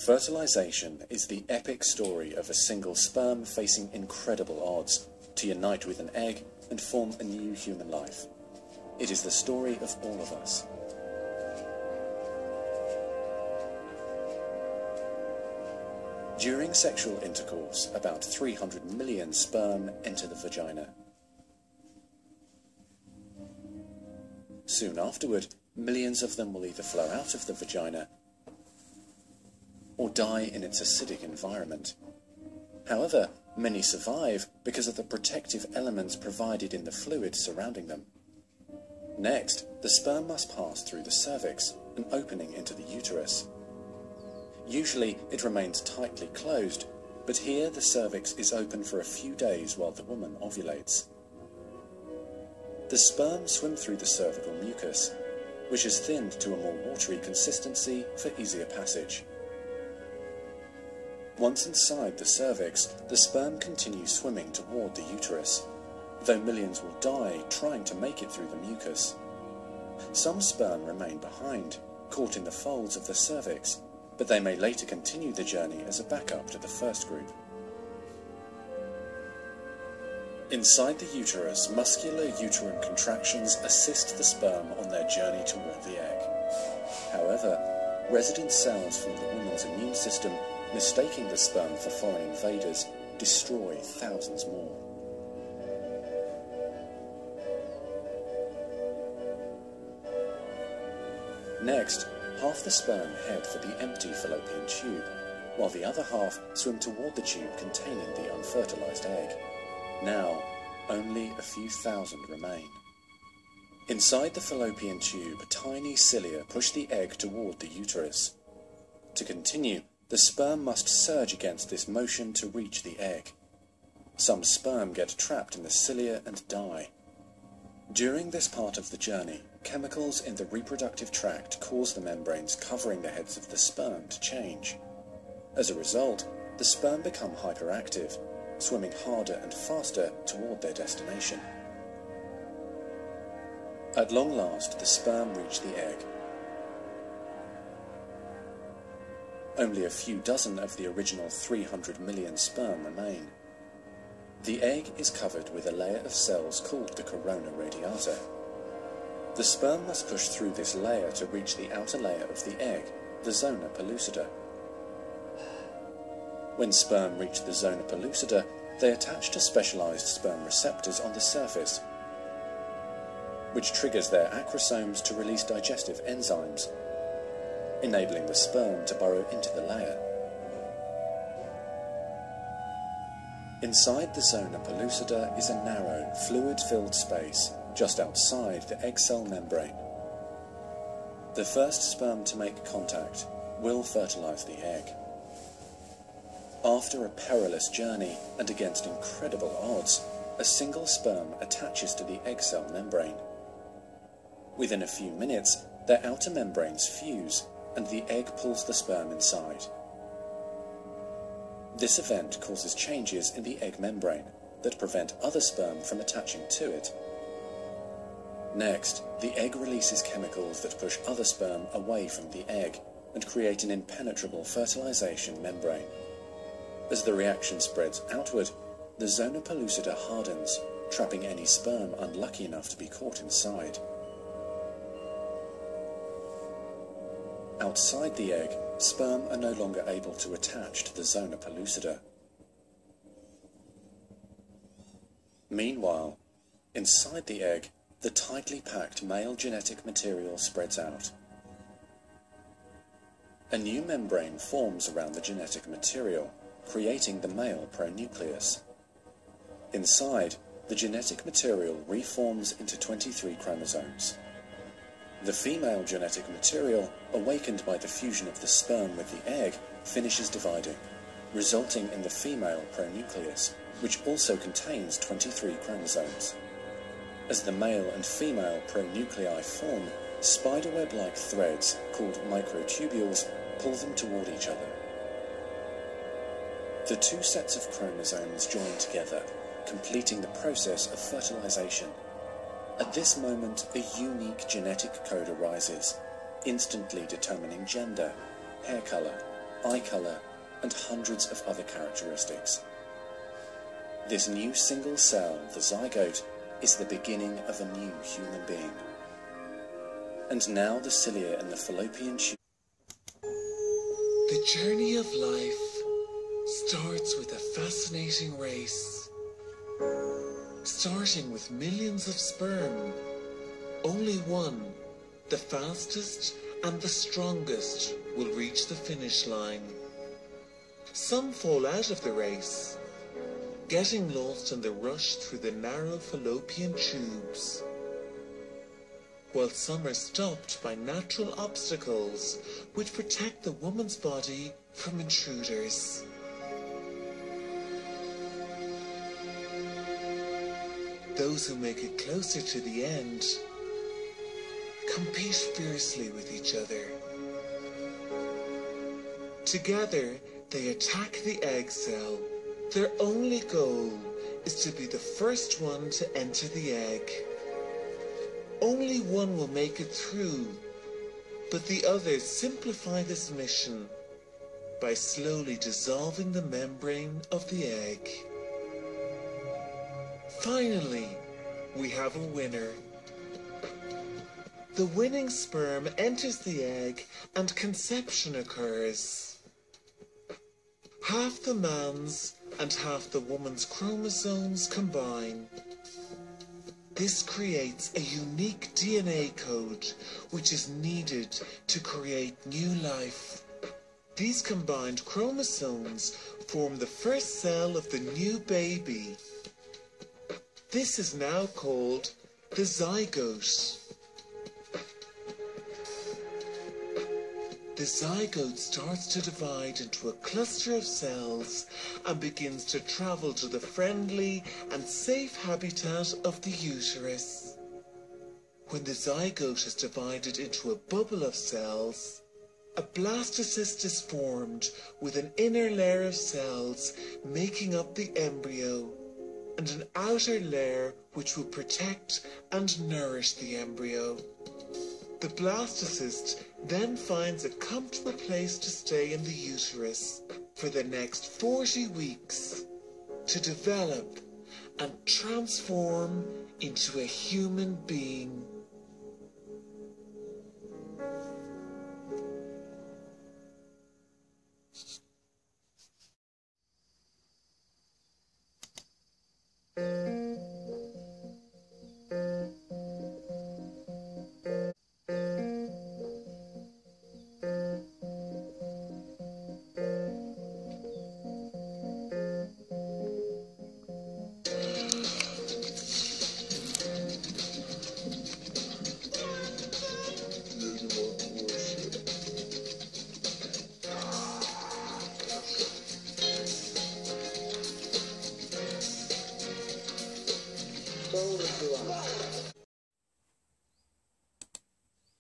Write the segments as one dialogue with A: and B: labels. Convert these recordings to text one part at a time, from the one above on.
A: Fertilization is the epic story of a single sperm facing incredible odds to unite with an egg and form a new human life. It is the story of all of us. During sexual intercourse, about 300 million sperm enter the vagina. Soon afterward, millions of them will either flow out of the vagina or die in its acidic environment. However, many survive because of the protective elements provided in the fluid surrounding them. Next, the sperm must pass through the cervix, an opening into the uterus. Usually, it remains tightly closed, but here the cervix is open for a few days while the woman ovulates. The sperm swim through the cervical mucus, which is thinned to a more watery consistency for easier passage. Once inside the cervix, the sperm continues swimming toward the uterus, though millions will die trying to make it through the mucus. Some sperm remain behind, caught in the folds of the cervix, but they may later continue the journey as a backup to the first group. Inside the uterus, muscular uterine contractions assist the sperm on their journey toward the egg. However, resident cells from the woman's immune system, mistaking the sperm for foreign invaders, destroy thousands more. Next, half the sperm head for the empty fallopian tube, while the other half swim toward the tube containing the unfertilized egg. Now, only a few thousand remain. Inside the fallopian tube, tiny cilia push the egg toward the uterus. To continue, the sperm must surge against this motion to reach the egg. Some sperm get trapped in the cilia and die. During this part of the journey, chemicals in the reproductive tract cause the membranes covering the heads of the sperm to change. As a result, the sperm become hyperactive, swimming harder and faster toward their destination. At long last, the sperm reach the egg. Only a few dozen of the original 300 million sperm remain. The egg is covered with a layer of cells called the corona radiata. The sperm must push through this layer to reach the outer layer of the egg, the zona pellucida. When sperm reach the zona pellucida, they attach to specialized sperm receptors on the surface, which triggers their acrosomes to release digestive enzymes, enabling the sperm to burrow into the layer. Inside the zona pellucida is a narrow, fluid-filled space just outside the egg cell membrane. The first sperm to make contact will fertilize the egg. After a perilous journey and against incredible odds, a single sperm attaches to the egg cell membrane. Within a few minutes, their outer membranes fuse and the egg pulls the sperm inside. This event causes changes in the egg membrane that prevent other sperm from attaching to it. Next, the egg releases chemicals that push other sperm away from the egg and create an impenetrable fertilization membrane. As the reaction spreads outward, the zona pellucida hardens, trapping any sperm unlucky enough to be caught inside. Outside the egg, sperm are no longer able to attach to the zona pellucida. Meanwhile, inside the egg, the tightly packed male genetic material spreads out. A new membrane forms around the genetic material, creating the male pronucleus. Inside, the genetic material reforms into 23 chromosomes. The female genetic material, awakened by the fusion of the sperm with the egg, finishes dividing, resulting in the female pronucleus, which also contains 23 chromosomes. As the male and female pronuclei form, spiderweb-like threads, called microtubules, pull them toward each other. The two sets of chromosomes join together, completing the process of fertilization. At this moment, a unique genetic code arises, instantly determining gender, hair color, eye colour, and hundreds of other characteristics. This new single cell, the zygote, is the beginning of a new human being. And now the cilia in the fallopian tube.
B: The journey of life starts with a fascinating race. Starting with millions of sperm, only one, the fastest and the strongest, will reach the finish line. Some fall out of the race, getting lost in the rush through the narrow fallopian tubes, while some are stopped by natural obstacles which protect the woman's body from intruders. Those who make it closer to the end compete fiercely with each other. Together, they attack the egg cell. Their only goal is to be the first one to enter the egg. Only one will make it through, but the others simplify this mission by slowly dissolving the membrane of the egg. Finally, we have a winner. The winning sperm enters the egg and conception occurs. Half the man's and half the woman's chromosomes combine. This creates a unique DNA code which is needed to create new life. These combined chromosomes form the first cell of the new baby. This is now called the zygote. The zygote starts to divide into a cluster of cells and begins to travel to the friendly and safe habitat of the uterus. When the zygote is divided into a bubble of cells, a blastocyst is formed with an inner layer of cells making up the embryo and an outer layer which will protect and nourish the embryo. The blastocyst then finds a comfortable place to stay in the uterus for the next 40 weeks to develop and transform into a human being.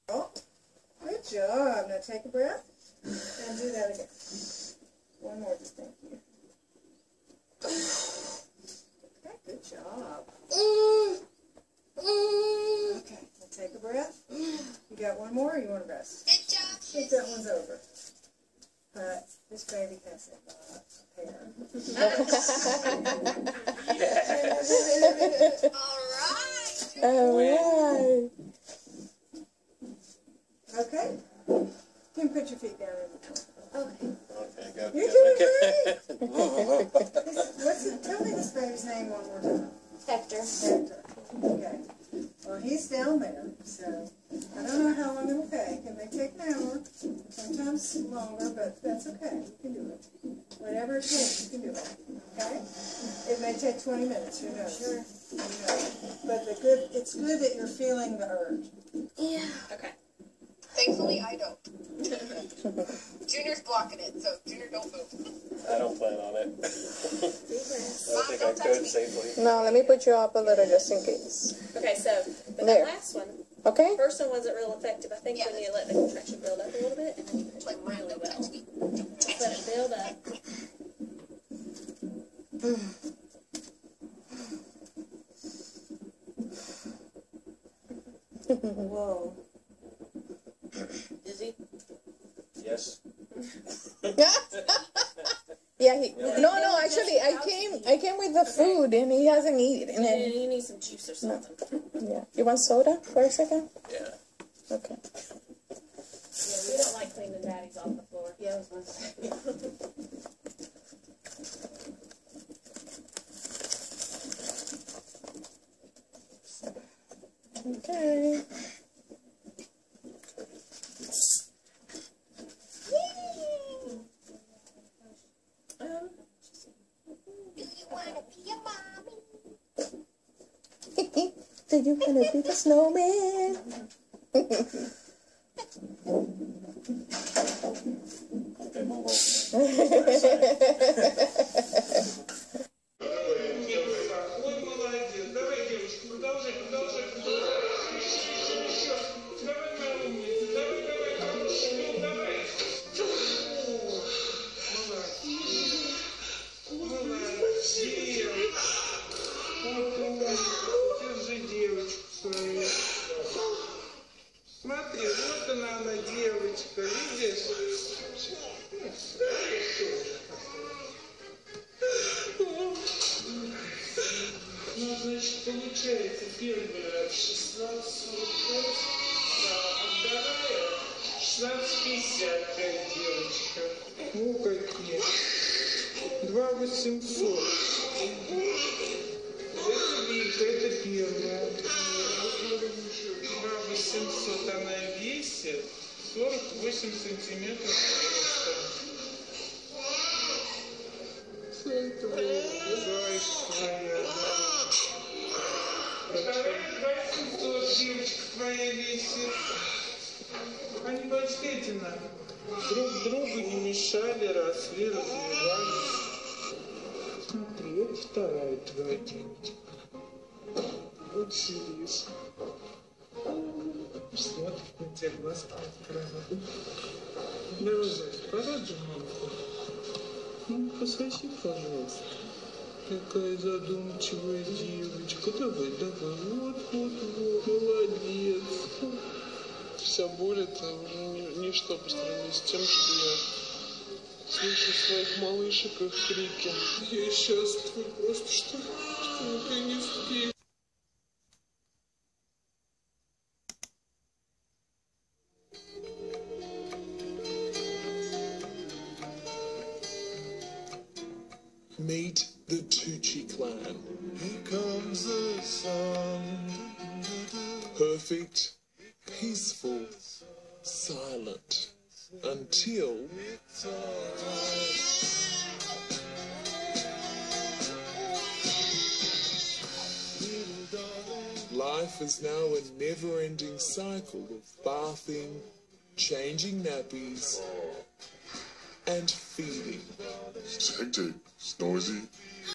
C: Oh, good job. Now take a breath and do that again. One more, just thank you. Okay, good job. Okay, now take a breath. You got one more or you want to rest? Good job. I think that one's over. But this baby has a lot of hair.
D: Yes. All right.
C: Okay. You can put your feet down in the corner. Okay.
D: Okay, got
C: You're doing great. Tell me this baby's name one more time.
E: Hector.
C: Hector. Okay. Well, he's down there, so I don't know how long it'll take. It may take an hour, sometimes longer, but that's okay. You can do it. Whatever it takes, you can do it. Okay? It may take 20 minutes. Who knows? Sure. Who knows? But it's good that you're feeling the urge.
E: Yeah.
D: Okay.
E: Thankfully, I don't. Junior's blocking it, so Junior, don't move.
D: I don't plan on it. I don't think I could safely.
F: No, let me put you up a little just in case.
G: Okay, so but
F: There.
G: the last one,
F: Okay?
G: first one wasn't real effective. I think
E: Yeah.
G: we need to let the contraction build up a little bit, and then you
E: Like,
G: really
E: don't
G: well.
E: touch me.
G: Just let it build up.
C: Whoa.
G: Dizzy?
D: Yes.
F: Yeah, no, actually, I came with the food and he hasn't eaten. And
G: Yeah,
F: then,
G: you need some juice or something.
F: yeah. You want soda for a second?
D: Yeah.
F: Okay.
G: Yeah, we don't like cleaning daddies off the floor.
C: Yeah, I was gonna say.
F: Okay.
E: Do you wanna be a mommy?
F: Do you want to be the snowman?
A: Okay, move over.
B: Ой, молодец. Давай, девочка, продолжай. Давай, моя умница. Давай. Ну, давай. Молодец. Держи девочку свою. Смотри, вот она, девочка, видишь? Ну, значит, получается, первая 16:45, а вторая 16:55, девочка. О, какие. 2800. Это Вика, это первая. 2800 она весит, 48 сантиметров роста. Зайка твоя. Вторая 2700, девочка твоя весит. Они почти эти надо. Друг другу не мешали, росли, развивались. Смотри, это вторая твоя девочка. Вот сидишь. Смотрит на тебя, глазки открывает. Давай, Зайка, поради мамку. Ну, пососи, пожалуйста. Какая задумчивая девочка. Давай. Вот. Молодец. Вся боль это уже ничто по сравнению с тем, что я слышу своих малышек их крики. Я счастлива просто, что наконец-то. Meet the Tucci clan. Here comes the sun. Perfect, peaceful, silent, until life is now a never-ending cycle of bathing, changing nappies, and feeding.
H: It's hectic. It's noisy.